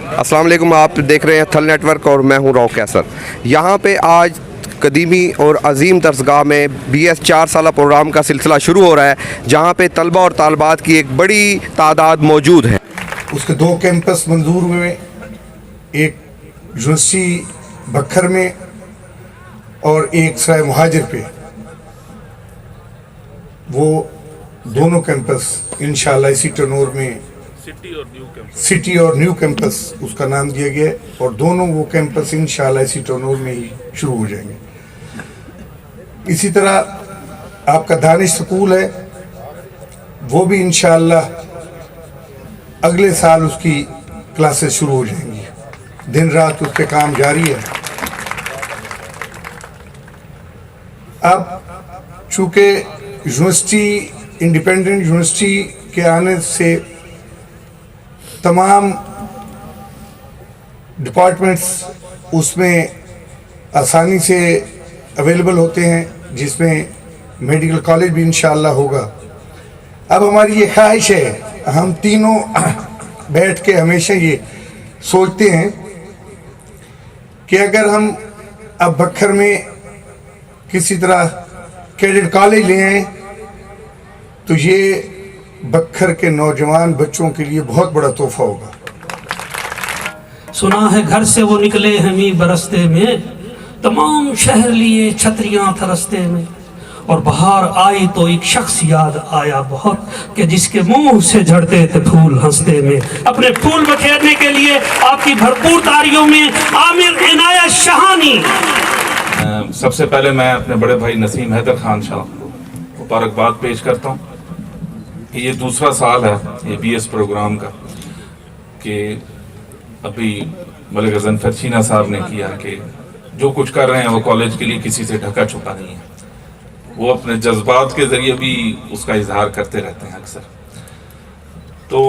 अस्सलाम वालेकुम, आप देख रहे हैं थल नेटवर्क और मैं हूं रॉक कैसर। यहाँ पे आज कदीमी और अजीम दरसगाह में BS 4 साला प्रोग्राम का सिलसिला शुरू हो रहा है, जहाँ पे तलबा और तालबात की एक बड़ी तादाद मौजूद है। उसके 2 कैंपस मंजूर हुए, एक यूनिवर्सिटी बखर में और एक सराय मुहाजिर पे। वो दोनों कैंपस इंशाल्लाह इसी टर्नओवर में सिटी और न्यू कैंपस उसका नाम दिया गया है, और दोनों वो कैंपस इंशाल्लाह इसी टर्नओवर में ही शुरू हो जाएंगे। इसी तरह आपका दानिश स्कूल है, वो भी इंशाल्लाह अगले साल उसकी क्लासेस शुरू हो जाएंगी। दिन रात उस पर काम जारी है। अब चूँकि यूनिवर्सिटी इंडिपेंडेंट यूनिवर्सिटी के आने से तमाम डिपार्टमेंट्स उसमें आसानी से अवेलेबल होते हैं, जिसमें मेडिकल कॉलेज भी इंशाल्लाह होगा। अब हमारी ये ख्वाहिश है, हम तीनों बैठ के हमेशा ये सोचते हैं कि अगर हम अब बखर में किसी तरह कैडेट कॉलेज ले आए तो ये बखर के नौजवान बच्चों के लिए बहुत बड़ा तोहफा होगा। सुना है घर से वो निकले हमी बरसते में, तमाम शहर लिए छतरियां था रस्ते में, और बाहर आई तो एक शख्स याद आया बहुत कि जिसके मुंह से झड़ते थे फूल हंसते में। अपने फूल बखेरने के लिए आपकी भरपूर तालियों में आमिर इनायत शहानी। सबसे पहले मैं अपने बड़े भाई नसीम हैदर खान शाह को मुबारकबाद पेश करता हूँ कि ये दूसरा साल है ये BS प्रोग्राम का, कि अभी मलिक गजनफर शीना साहब ने किया कि जो कुछ कर रहे हैं वो कॉलेज के लिए किसी से ढका छुपा नहीं है। वो अपने जज्बात के ज़रिए भी उसका इजहार करते रहते हैं अक्सर। तो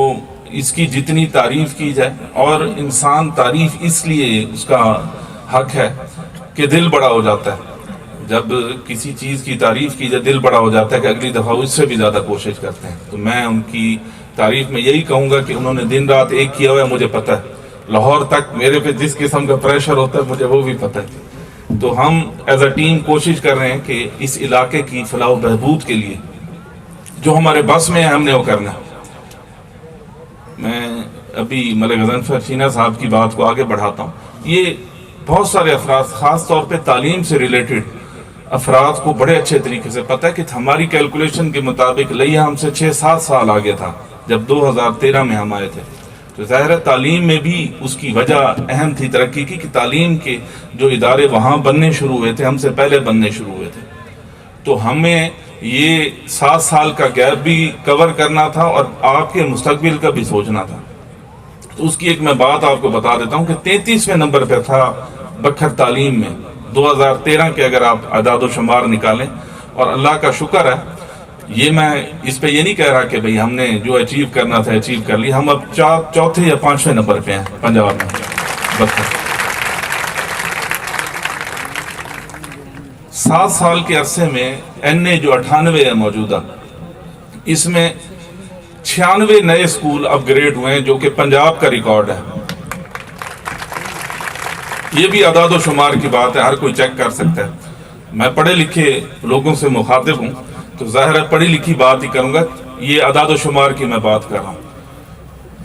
इसकी जितनी तारीफ़ की जाए, और इंसान तारीफ़ इसलिए उसका हक है कि दिल बड़ा हो जाता है। जब किसी चीज़ की तारीफ़ की जाए दिल बड़ा हो जाता है कि अगली दफ़ा उससे भी ज़्यादा कोशिश करते हैं। तो मैं उनकी तारीफ़ में यही कहूँगा कि उन्होंने दिन रात एक किया हुआ है। मुझे पता है लाहौर तक मेरे पे जिस किस्म का प्रेशर होता है मुझे वो भी पता है। तो हम एज अ टीम कोशिश कर रहे हैं कि इस इलाके की फलाह बहबूद के लिए जो हमारे बस में है हमने वो करना है। मैं अभी मलिक गजनफर शीना साहब की बात को आगे बढ़ाता हूँ। ये बहुत सारे अफराद, ख़ास तौर पे तालीम से रिलेटेड अफराद को बड़े अच्छे तरीके से पता है कि हमारी कैलकुलेशन के मुताबिक लिया हमसे 6-7 साल आगे था जब 2013 में हम आए थे। तो ज़ाहिर है तालीम में भी उसकी वजह अहम थी तरक्की की, कि तालीम के जो इदारे वहाँ बनने शुरू हुए थे हमसे पहले बनने शुरू हुए थे। तो हमें ये 7 साल का गैप भी कवर करना था और आपके मुस्तकबिल का भी सोचना था। तो उसकी एक मैं बात आपको बता देता हूँ कि 33वें नंबर पर था बखर तालीम में 2013 के, अगर आप अदाद शुमार निकालें। और अल्लाह का शुक्र है, ये मैं इस पे ये नहीं कह रहा कि भाई हमने जो अचीव करना था अचीव कर लिया। हम अब चौथे या 5वें नंबर पे हैं पंजाब में बखर। 7 साल के अरसे में NA जो 98 है मौजूदा, इसमें 96 नए स्कूल अपग्रेड हुए हैं, जो कि पंजाब का रिकॉर्ड है। ये भी अदाद शुमार की बात है, हर कोई चेक कर सकता है। मैं पढ़े लिखे लोगों से मुखातिब हूँ तो ज़ाहिर है पढ़ी लिखी बात ही करूँगा। ये अदाद शुमार की मैं बात कर रहा हूँ।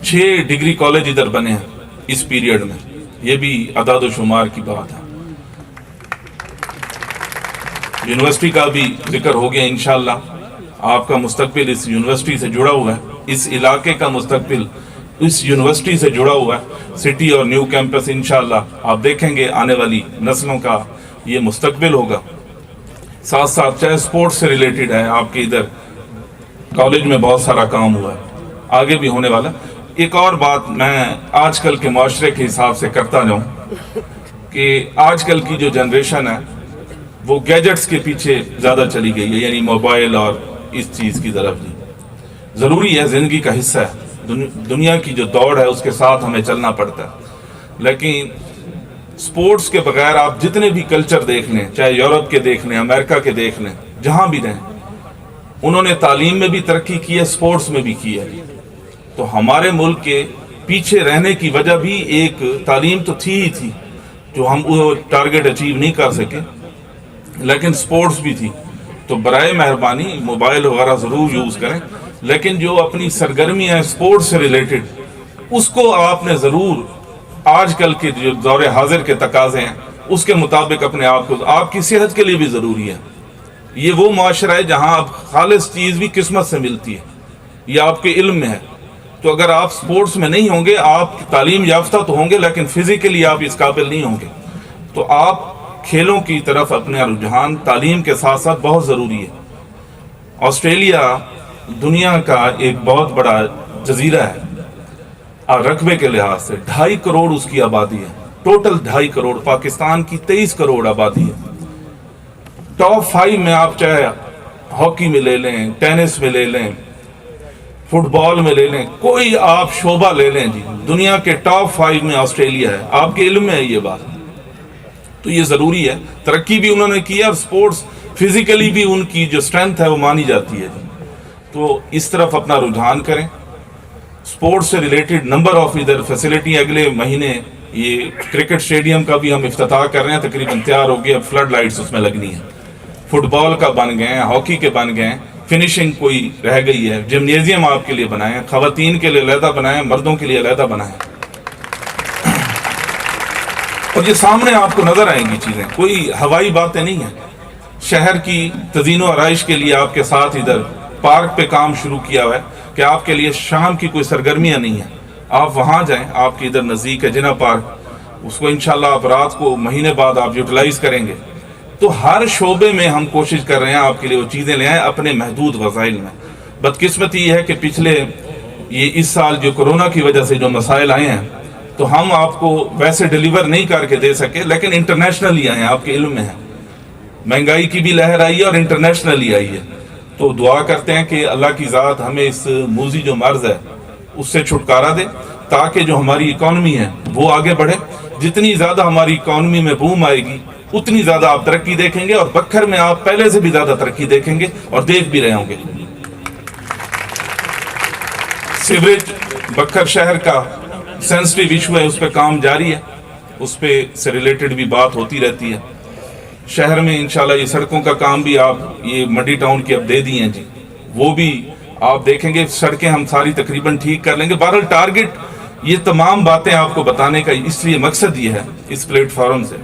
6 डिग्री कॉलेज इधर बने हैं इस पीरियड में, ये भी अदाद शुमार की बात है। यूनिवर्सिटी का भी जिक्र हो गया। इंशाल्लाह आपका मुस्तकबिल इस यूनिवर्सिटी से जुड़ा हुआ है, इस इलाके का मुस्तकबिल इस यूनिवर्सिटी से जुड़ा हुआ है। सिटी और न्यू कैंपस इंशाल्लाह आप देखेंगे आने वाली नस्लों का ये मुस्तकबिल होगा। साथ साथ चाहे स्पोर्ट्स से रिलेटेड है, आपके इधर कॉलेज में बहुत सारा काम हुआ है, आगे भी होने वाला। एक और बात मैं आजकल के माशरे के हिसाब से करता जाऊँ कि आजकल की जो जनरेशन है वो गैजेट्स के पीछे ज़्यादा चली गई है, यानी मोबाइल और इस चीज़ की तरफ नहीं। ज़रूरी है, ज़िंदगी का हिस्सा है, दुनिया की जो दौड़ है उसके साथ हमें चलना पड़ता है। लेकिन स्पोर्ट्स के बगैर आप जितने भी कल्चर देख लें, चाहे यूरोप के देख लें, अमेरिका के देख लें, जहाँ भी रहें, उन्होंने तालीम में भी तरक्की की है, स्पोर्ट्स में भी की है। तो हमारे मुल्क के पीछे रहने की वजह भी एक तालीम तो थी ही थी, जो हम वो टारगेट अचीव नहीं कर सके, लेकिन स्पोर्ट्स भी थी। तो बराए मेहरबानी मोबाइल वगैरह ज़रूर यूज़ करें, लेकिन जो अपनी सरगर्मियाँ हैं स्पोर्ट्स से रिलेटेड, उसको आपने ज़रूर आजकल के जो दौरे हाजिर के तकाजे हैं उसके मुताबिक अपने आप को, आपकी सेहत के लिए भी ज़रूरी है। ये वो माशरा है जहाँ आप खालिस चीज़ भी किस्मत से मिलती है, ये आपके इल्म में है। तो अगर आप स्पोर्ट्स में नहीं होंगे, आप तालीम याफ्ता तो होंगे लेकिन फिज़िकली आप इस काबिल नहीं होंगे, तो आप खेलों की तरफ अपना रुझान तालीम के साथ साथ बहुत ज़रूरी है। ऑस्ट्रेलिया दुनिया का एक बहुत बड़ा जजीरा है और रकबे के लिहाज से 2.5 करोड़ उसकी आबादी है, टोटल 2.5 करोड़। पाकिस्तान की 23 करोड़ आबादी है। टॉप 5 में आप चाहे हॉकी में ले लें, टेनिस में ले लें, फुटबॉल में ले लें, कोई आप शोबा ले लें जी, दुनिया के टॉप 5 में ऑस्ट्रेलिया है। आपके इल्म में है ये बात, तो ये ज़रूरी है। तरक्की भी उन्होंने की है और स्पोर्ट्स फिजिकली भी उनकी जो स्ट्रेंथ है वो मानी जाती है। तो इस तरफ अपना रुझान करें। स्पोर्ट्स से रिलेटेड नंबर ऑफ इधर फैसिलिटी, अगले महीने ये क्रिकेट स्टेडियम का भी हम इफ्तिताह कर रहे हैं, तकरीबन तैयार हो गया, फ्लड लाइट्स उसमें लगनी है। फुटबॉल का बन गए हैं, हॉकी के बन गए हैं, फिनिशिंग कोई रह गई है। जिम्नेजियम आपके लिए बनाए हैं, खवातीन के लिए अलहदा बनाए, मर्दों के लिए अलहदा बनाए। और ये सामने आपको नजर आएंगी चीजें, कोई हवाई बातें नहीं है। शहर की तज़ीनो आराइश के लिए आपके साथ इधर पार्क पे काम शुरू किया हुआ है कि आपके लिए शाम की कोई सरगर्मियां नहीं है, आप वहां जाएं, आपके इधर नज़दीक है जिना पार्क, उसको इंशाल्लाह आप रात को महीने बाद आप यूटिलाइज करेंगे। तो हर शोबे में हम कोशिश कर रहे हैं आपके लिए वो चीज़ें ले आए अपने महदूद वसाइल में। बदकिस्मती ये है कि पिछले ये इस साल जो कोरोना की वजह से जो मसाइल आए हैं, तो हम आपको वैसे डिलीवर नहीं करके दे सके, लेकिन इंटरनेशनली आए हैं, आपके इल्म में है। महंगाई की भी लहर आई है और इंटरनेशनली आई है। तो दुआ करते हैं कि अल्लाह की ज़ात हमें इस मूजी जो मर्ज है उससे छुटकारा दे, ताकि जो हमारी इकॉनमी है वो आगे बढ़े। जितनी ज़्यादा हमारी इकॉनमी में बूम आएगी उतनी ज़्यादा आप तरक्की देखेंगे, और बक्खर में आप पहले से भी ज़्यादा तरक्की देखेंगे और देख भी रहे होंगे। सीवरेज बक्खर शहर का सेंसिटिव इशू है, उस पर काम जारी है, उस पे से रिलेटेड भी बात होती रहती है। शहर में इंशाल्लाह ये सड़कों का काम भी आप ये मंडी टाउन की अब दे दी हैं जी, वो भी आप देखेंगे, सड़कें हम सारी तकरीबन ठीक कर लेंगे। बहरहाल टारगेट ये तमाम बातें आपको बताने का इसलिए मकसद ये है इस प्लेटफॉर्म से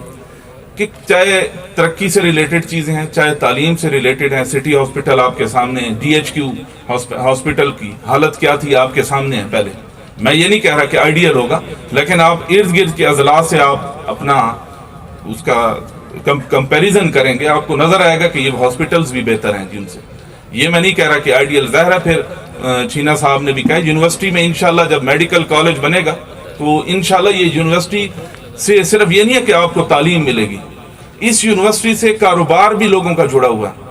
कि चाहे तरक्की से रिलेटेड चीज़ें हैं, चाहे तालीम से रिलेटेड हैं। सिटी हॉस्पिटल आपके सामने है, DHQ हॉस्पिटल की हालत क्या थी आपके सामने है। पहले मैं ये नहीं कह रहा कि आइडियल होगा, लेकिन आप इर्द गिर्द के अजला से आप अपना उसका कंपैरिजन करेंगे, आपको नजर आएगा कि ये हॉस्पिटल्स भी बेहतर हैं जिनसे। ये मैं नहीं कह रहा कि आइडियल, ज़ाहिर है। फिर छीना साहब ने भी कहा यूनिवर्सिटी में इंशाल्लाह जब मेडिकल कॉलेज बनेगा तो इंशाल्लाह ये यूनिवर्सिटी से सिर्फ ये नहीं है कि आपको तालीम मिलेगी, इस यूनिवर्सिटी से कारोबार भी लोगों का जुड़ा हुआ है।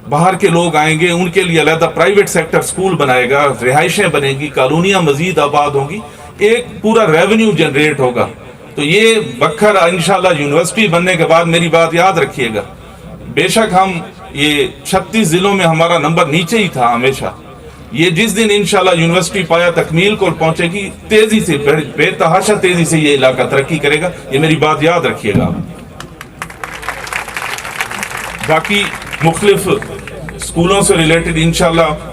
बाहर के लोग आएंगे, उनके लिए अलग प्राइवेट सेक्टर स्कूल बनाएगा, रिहाइशें बनेगी, कॉलोनियाँ मजीद आबाद होंगी, एक पूरा रेवेन्यू जनरेट होगा। तो ये बक्खर इंशाल्लाह यूनिवर्सिटी बनने के बाद, मेरी बात याद रखिएगा, बेशक हम ये 36 जिलों में हमारा नंबर नीचे ही था हमेशा, ये जिस दिन इंशाल्लाह यूनिवर्सिटी पाया तकमील को पहुंचेगी, तेजी से बेतहाशा तेजी से ये इलाका तरक्की करेगा, ये मेरी बात याद रखिएगा। बाकी मुख्तलिफ स्कूलों से रिलेटेड इंशाल्लाह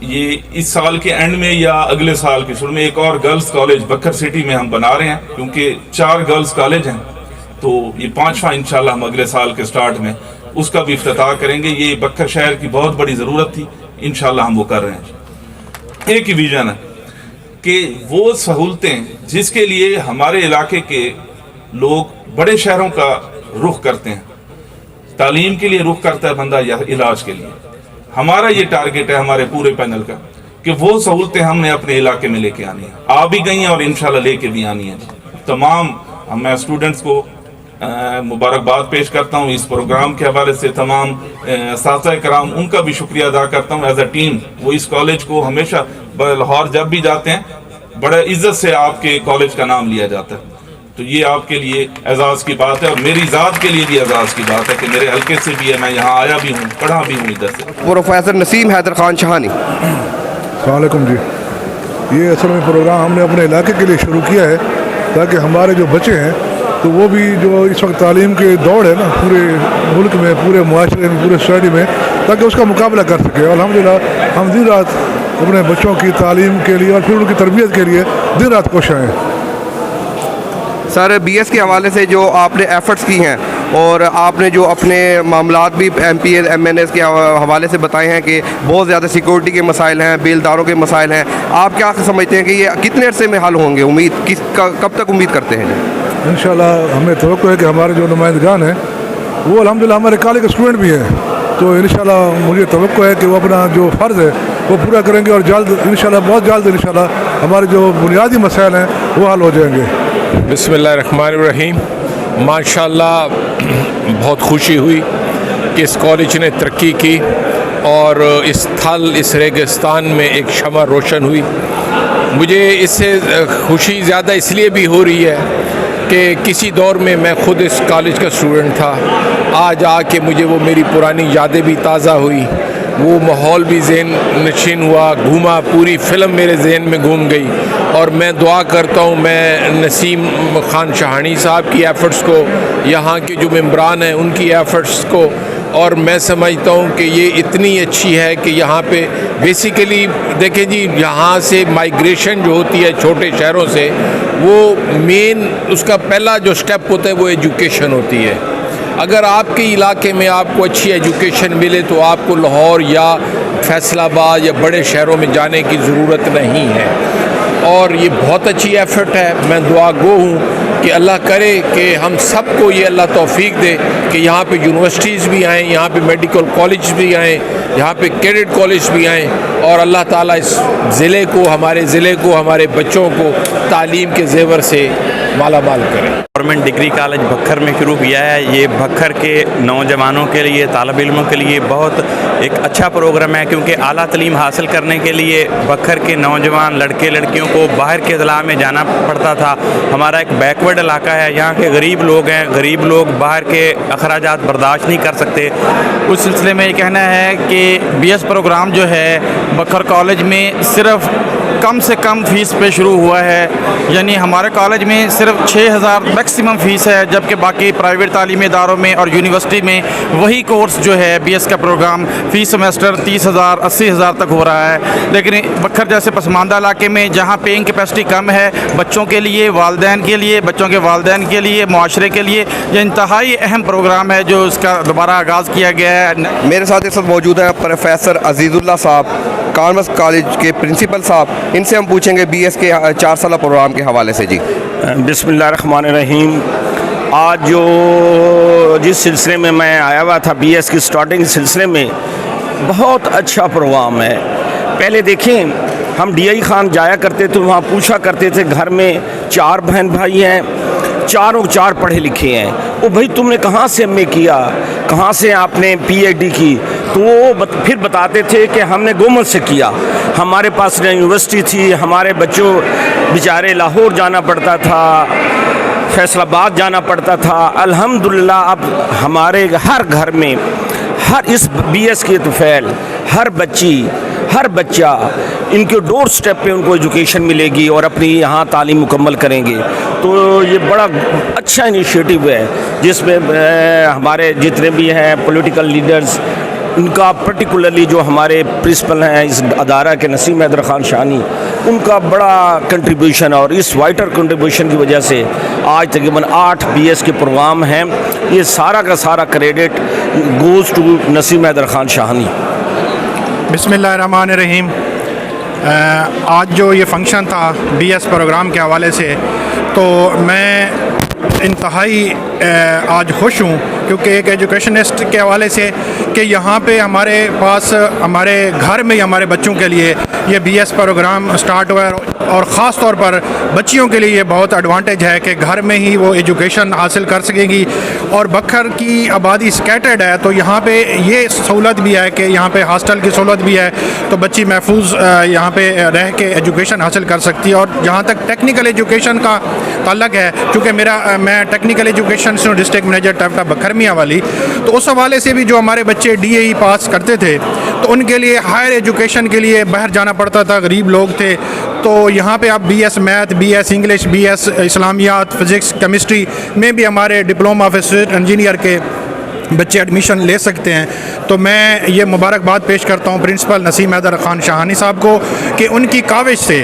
ये इस साल के एंड में या अगले साल के शुरू में एक और गर्ल्स कॉलेज बक्खर सिटी में हम बना रहे हैं, क्योंकि 4 गर्ल्स कॉलेज हैं, तो ये 5वां इंशाल्लाह हम अगले साल के स्टार्ट में उसका भी इफ्तिताह करेंगे। ये बक्खर शहर की बहुत बड़ी ज़रूरत थी, इंशाल्लाह हम वो कर रहे हैं। एक ही विजन है कि वो सहूलतें जिसके लिए हमारे इलाके के लोग बड़े शहरों का रुख करते हैं, तालीम के लिए रुख करता है बंदा या इलाज के लिए, हमारा ये टारगेट है हमारे पूरे पैनल का कि वो सहूलतें हमने अपने इलाके में लेके आनी है। आ भी गई हैं और इंशाल्लाह लेके भी आनी है। तमाम मैं स्टूडेंट्स को मुबारकबाद पेश करता हूँ इस प्रोग्राम के हवाले से, तमाम साथी कराम उनका भी शुक्रिया अदा करता हूँ एज अ टीम। वो इस कॉलेज को हमेशा लाहौर जब भी जाते हैं बड़े इज्जत से आपके कॉलेज का नाम लिया जाता है, तो ये आपके लिए एजाज़ की बात है और मेरी ज़ात के लिए भी एजाज़ की बात है कि मेरे हल्के से भी है, मैं यहाँ आया भी हूँ, पढ़ा भी हूँ इधर से। प्रोफेसर नसीम हैदर खान शाहानी। अस्सलाम वालेकुम जी। یہ اصل میں پروگرام ہم نے اپنے علاقے کے لیے شروع کیا ہے تاکہ ہمارے جو بچے ہیں تو وہ بھی جو اس وقت تعلیم کی دوڑ ہے نا پورے ملک میں، پورے معاشرے میں، پورے سوسائٹی میں، تاکہ اس کا مقابلہ کر سکے. اور الحمدللہ ہم دن رات اپنے بچوں کی تعلیم کے لیے اور پھر ان کی تربیت کے لیے دن رات کوشاں ہیں. سر بی ایس کے حوالے سے جو آپ نے ایفرٹس کی ہیں اور آپ نے جو اپنے معاملات بھی M P As M N As کے حوالے سے بتائے ہیں کہ بہت زیادہ سیکورٹی کے مسائل ہیں، بیلداروں کے مسائل ہیں، آپ کیا سمجھتے ہیں کہ یہ کتنے عرصے میں حل ہوں گے؟ کب تک امید کرتے ہیں؟ انشاءاللہ ہمیں توقع ہے کہ ہمارے جو نمائندگان ہیں وہ الحمدللہ ہمارے کالج کے اسٹوڈنٹ بھی ہیں، تو انشاءاللہ مجھے توقع ہے کہ وہ اپنا جو فرض ہے وہ پورا کریں گے اور جلد انشاءاللہ، بہت جلد انشاءاللہ ہمارے جو بنیادی مسائل ہیں وہ حل ہو جائیں گے. بسم اللہ الرحمن الرحیم. ماشاءاللہ بہت خوشی ہوئی کہ اس کالج نے ترقی کی اور اس تھل اس ریگستان میں ایک شمع روشن ہوئی. مجھے اس سے خوشی زیادہ اس لیے بھی ہو رہی ہے کہ کسی دور میں میں خود اس کالج کا اسٹوڈنٹ تھا. آج آ کے مجھے وہ میری پرانی یادیں بھی تازہ ہوئی، وہ ماحول بھی ذہن نشین ہوا، گھوما، پوری فلم میرے ذہن میں گھوم گئی. اور میں دعا کرتا ہوں میں نسیم خان شاہانی صاحب کی ایفرٹس کو، یہاں کے جو ممبران ہیں ان کی ایفرٹس کو، اور میں سمجھتا ہوں کہ یہ اتنی اچھی ہے کہ یہاں پہ بیسیکلی دیکھیں جی، یہاں سے مائیگریشن جو ہوتی ہے چھوٹے شہروں سے، وہ مین اس کا پہلا جو سٹیپ ہوتا ہے وہ ایجوکیشن ہوتی ہے. اگر آپ کے علاقے میں آپ کو اچھی ایجوکیشن ملے تو آپ کو لاہور یا فیصل آباد یا بڑے شہروں میں جانے کی ضرورت نہیں ہے. اور یہ بہت اچھی ایفرٹ ہے. میں دعا گو ہوں کہ اللہ کرے کہ ہم سب کو یہ اللہ توفیق دے کہ یہاں پہ یونیورسٹیز بھی آئیں، یہاں پہ میڈیکل کالج بھی آئیں، یہاں پہ کیڈٹ کالج بھی آئیں، اور اللہ تعالیٰ اس ضلع کو، ہمارے ضلع کو، ہمارے بچوں کو تعلیم کے زیور سے مالا مال کریں. گورنمنٹ ڈگری کالج بکھر میں شروع کیا ہے. یہ بکھر کے نوجوانوں کے لیے، طالب علموں کے لیے بہت ایک اچھا پروگرام ہے، کیونکہ اعلیٰ تعلیم حاصل کرنے کے لیے بکھر کے نوجوان لڑکے لڑکیوں کو باہر کے اضلاع میں جانا پڑتا تھا. ہمارا ایک بیکورڈ علاقہ ہے، یہاں کے غریب لوگ ہیں، غریب لوگ باہر کے اخراجات برداشت نہیں کر سکتے. اس سلسلے میں یہ کہنا ہے کہ بی ایس پروگرام جو ہے بکھر کالج میں صرف کم سے کم فیس پہ شروع ہوا ہے. یعنی ہمارے کالج میں صرف 6,000 میکسیمم فیس ہے، جبکہ باقی پرائیویٹ تعلیمی اداروں میں اور یونیورسٹی میں وہی کورس جو ہے بی ایس کا پروگرام فی سیمسٹر 30,000 80,000 تک ہو رہا ہے. لیکن بکھر جیسے پسماندہ علاقے میں جہاں پیئنگ کیپیسٹی کم ہے، بچوں کے لیے، والدین کے لیے، بچوں کے والدین کے لیے، معاشرے کے لیے یہ انتہائی اہم پروگرام ہے جو اس کا دوبارہ آغاز کیا گیا ہے. میرے ساتھ اس وقت موجود ہیں پروفیسر عزیز اللہ صاحب، کانوس کالج کے پرنسپل صاحب. ان سے ہم پوچھیں گے بی ایس کے 4 سالہ پروگرام کے حوالے سے. جی بسم اللہ الرحمن الرحیم. آج جس سلسلے میں آیا ہوا تھا بی ایس کی سٹارٹنگ سلسلے میں، بہت اچھا پروگرام ہے. پہلے دیکھیں ہم ڈی آئی خان جایا کرتے تھے، وہاں پوچھا کرتے تھے گھر میں 4 بہن بھائی ہیں، چاروں 4 پڑھے لکھے ہیں. وہ بھائی تم نے کہاں سے ایم اے کیا، کہاں سے آپ نے پی ایچ ڈی کی؟ تو وہ پھر بتاتے تھے کہ ہم نے گورنمنٹ سے کیا، ہمارے پاس نہ یونیورسٹی تھی، ہمارے بچوں بیچارے لاہور جانا پڑتا تھا، فیصل آباد جانا پڑتا تھا. الحمدللہ اب ہمارے ہر گھر میں، ہر اس بی ایس کے طفیل، ہر بچی، ہر بچہ ان کے ڈور سٹیپ پہ ان کو ایجوکیشن ملے گی اور اپنی یہاں تعلیم مکمل کریں گے. تو یہ بڑا اچھا انیشیٹو ہے جس میں ہمارے جتنے بھی ہیں پولیٹیکل لیڈرز، ان کا پرٹیکولرلی جو ہمارے پرنسپل ہیں اس ادارہ کے نسیم حیدر خان شاہانی، ان کا بڑا کنٹریبیوشن، اور اس وائٹر کنٹریبیوشن کی وجہ سے آج تقریباً 8 بی ایس کے پروگرام ہیں. یہ سارا کا سارا کریڈٹ گوز ٹو نسیم حیدر خان شاہانی. بسم اللہ الرحمن الرحیم. آج جو یہ فنکشن تھا بی ایس پروگرام کے حوالے سے، تو میں انتہائی آج خوش ہوں، کیونکہ ایک ایجوکیشنسٹ کے حوالے سے کہ یہاں پہ ہمارے پاس ہمارے گھر میں ہمارے بچوں کے لیے یہ بی ایس پروگرام سٹارٹ ہوا ہے، اور خاص طور پر بچیوں کے لیے یہ بہت ایڈوانٹیج ہے کہ گھر میں ہی وہ ایجوکیشن حاصل کر سکیں گی. اور بکھر کی آبادی سکیٹرڈ ہے، تو یہاں پہ یہ سہولت بھی ہے کہ یہاں پہ ہاسٹل کی سہولت بھی ہے، تو بچی محفوظ یہاں پہ رہ کے ایجوکیشن حاصل کر سکتی ہے. اور جہاں تک ٹیکنیکل ایجوکیشن کا تعلق ہے، چونکہ میں ٹیکنیکل ایجوکیشن سے ڈسٹرکٹ مینیجر ٹیپٹا بکھر जामिया वाली, तो उस हवाले से भी जो हमारे बच्चे DAE पास करते थे तो उनके लिए हायर एजुकेशन के लिए बाहर जाना पड़ता था, गरीब लोग थे, तो यहाँ पे आप BS math, BS English, BS Islamiyat, physics, chemistry में भी हमारे डिप्लोमा ऑफ एसोसिएट इंजीनियर के बच्चे एडमिशन ले सकते हैं। तो मैं ये मुबारकबाद पेश करता हूँ प्रिंसिपल नसीम हैदर खान शाहानी साहब को कि उनकी काविश से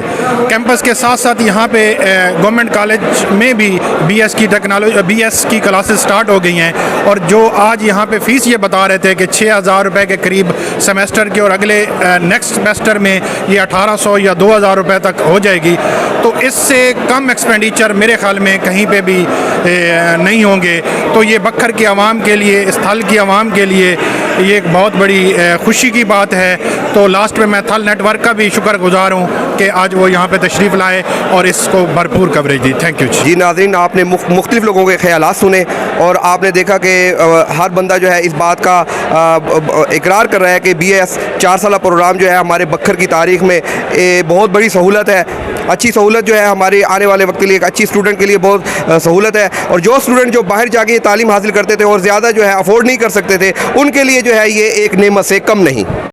कैंपस के साथ साथ यहाँ पे गवर्नमेंट कॉलेज में भी BS की टेक्नोलॉजी, BS की क्लासेस स्टार्ट हो गई हैं, और जो आज यहाँ पे फ़ीस ये बता रहे थे कि 6,000 रुपये के करीब सेमेस्टर के, और अगले नेक्स्ट सेमेस्टर में ये 1,800 या 2,000 रुपये तक हो जाएगी, तो इससे कम एक्सपेंडिचर मेरे ख्याल में कहीं पे भी नहीं होंगे। तो ये बखर की आवाम के लिए, इस थल की आवाम के लिए ये एक बहुत बड़ी खुशी की बात है। तो लास्ट में मैं थल नेटवर्क का भी शुक्रगुजार हूँ कि आज वो यहाँ पे तशरीफ़ लाए और इसको भरपूर कवरेज दी। थैंक यू जी। नाज़रीन, आपने मुख्तलिफ लोगों के ख़यालात सुने और आपने देखा कि हर बंदा जो है इस बात का इकरार कर रहा है कि BS 4 साला प्रोग्राम जो है हमारे बखर की तारीख़ में बहुत बड़ी सहूलत है, अच्छी सहूलत जो है हमारे आने वाले वक्त के लिए, एक अच्छी स्टूडेंट के लिए बहुत सहूलत है। और जो स्टूडेंट जो बाहर जाके ये तालीम हासिल करते थे और ज़्यादा जो है अफोर्ड नहीं कर सकते थे, उनके लिए जो है ये एक नेमत से कम नहीं।